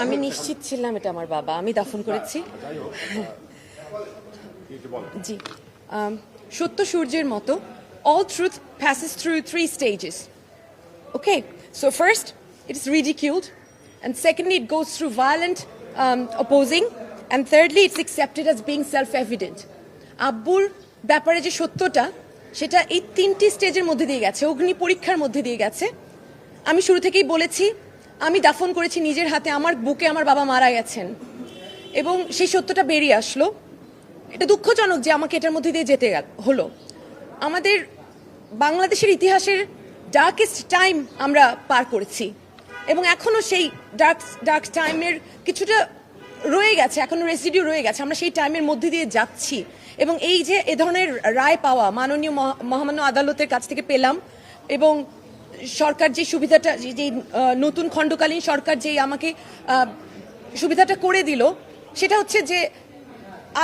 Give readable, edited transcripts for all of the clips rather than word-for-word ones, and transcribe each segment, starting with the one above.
আমি নিশ্চিত ছিলাম এটা আমার বাবা। আমি দাফন করেছি। জি, সত্য সূর্যের মতো all truth passes through 3 stages. Okay, so first it is ridiculed, and secondly it goes through violent opposing, and thirdly it's accepted as being self-evident. আব্বুর ব্যাপারে যে সত্যটা সেটা এই 3টি স্টেজের মধ্যে দিয়ে গেছে, অগ্নি পরীক্ষার মধ্যে দিয়ে গেছে। আমি শুরু থেকেই বলেছি আমি দাফন করেছি নিজের হাতে, আমার বুকে আমার বাবা মারা গেছেন এবং সেই সত্যটা বেরিয়ে আসলো। এটা দুঃখজনক যে আমাকে এটার মধ্যে দিয়ে যেতে হলো। আমাদের বাংলাদেশের ইতিহাসের ডার্কেস্ট টাইম আমরা পার করেছি এবং এখনও সেই ডার্ক টাইমের কিছুটা রয়ে গেছে, এখনও রেসিডিউ রয়ে গেছে। আমরা সেই টাইমের মধ্যে দিয়ে যাচ্ছি এবং এই যে এ ধরনের রায় পাওয়া মাননীয় মহামান্য আদালতের কাছ থেকে পেলাম এবং সরকার যে সুবিধাটা, যে নতুন খণ্ডকালীন সরকার যে আমাকে সুবিধাটা করে দিল, সেটা হচ্ছে যে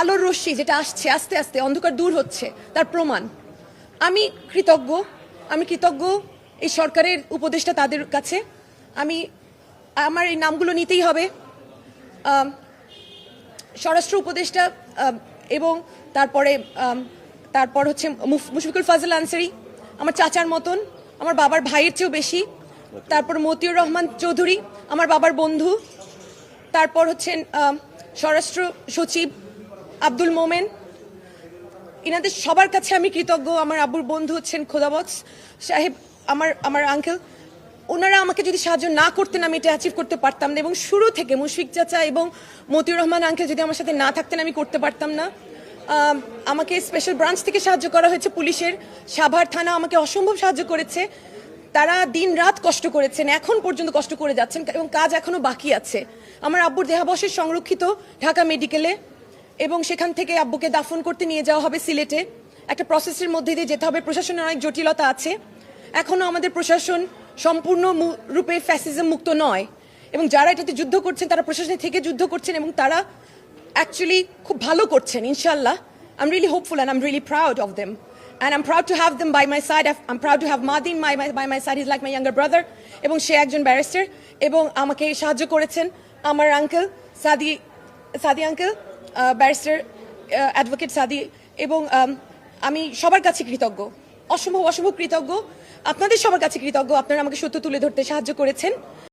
আলোর রশ্মি যেটা আসছে আস্তে আস্তে, অন্ধকার দূর হচ্ছে, তার প্রমাণ। আমি কৃতজ্ঞ এই সরকারের উপদেষ্টা তাদের কাছে। আমার এই নামগুলো নিতেই হবে। স্বরাষ্ট্র উপদেষ্টা এবং তারপর হচ্ছে মুশফিকুল ফাজল আনসারি, আমার চাচার মতন, আমার বাবার ভাইয়ের চেয়েও বেশি। তারপর মতিউর রহমান চৌধুরী, আমার বাবার বন্ধু। তারপর হচ্ছেন স্বরাষ্ট্র সচিব আব্দুল মোমেন। ইনাদের সবার কাছে আমি কৃতজ্ঞ। আমার আব্বুর বন্ধু হচ্ছেন খোদাবক্স সাহেব, আমার আঙ্কেল। ওনারা আমাকে যদি সাহায্য না করতেন আমি এটা অ্যাচিভ করতে পারতাম না এবং শুরু থেকে মুশফিক চাচা এবং মতিউর রহমান আঙ্কেল যদি আমার সাথে না থাকতেন আমি করতে পারতাম না। আমাকে স্পেশাল ব্রাঞ্চ থেকে সাহায্য করা হয়েছে, পুলিশের সাভার থানা আমাকে অসম্ভব সাহায্য করেছে। তারা দিন রাত কষ্ট করেছেন, এখন পর্যন্ত কষ্ট করে যাচ্ছেন এবং কাজ এখনো বাকি আছে। আমার আব্বুর দেহাবশেষ সংরক্ষিত ঢাকা মেডিকেলে এবং সেখান থেকে আব্বুকে দাফন করতে নিয়ে যাওয়া হবে সিলেটে। একটা প্রসেসের মধ্যে দিয়ে যেতে হবে, প্রশাসনের অনেক জটিলতা আছে। এখনো আমাদের প্রশাসন সম্পূর্ণ রূপে ফ্যাসিজম মুক্ত নয় এবং যারা এটাতে যুদ্ধ করছেন তারা প্রশাসন থেকে যুদ্ধ করছেন এবং তারা অ্যাকচুয়ালি খুব ভালো করছেন ইনশাল্লাহ। I'm really hopeful and I'm really proud of them. And I'm proud to have them by my side. I'm proud to have Madin by my side. He's like my younger brother. এবং সে একজন barrister এবং আমাকে সাহায্য করেছেন আমার uncle সাদি uncle, barrister advocate সাদি। এবং আমি সবার কাছে কৃতজ্ঞ, অসম্ভব কৃতজ্ঞ। আপনাদের সবার কাছে কৃতজ্ঞ, আপনারা আমাকে সত্য তুলে ধরতে সাহায্য করেছেন।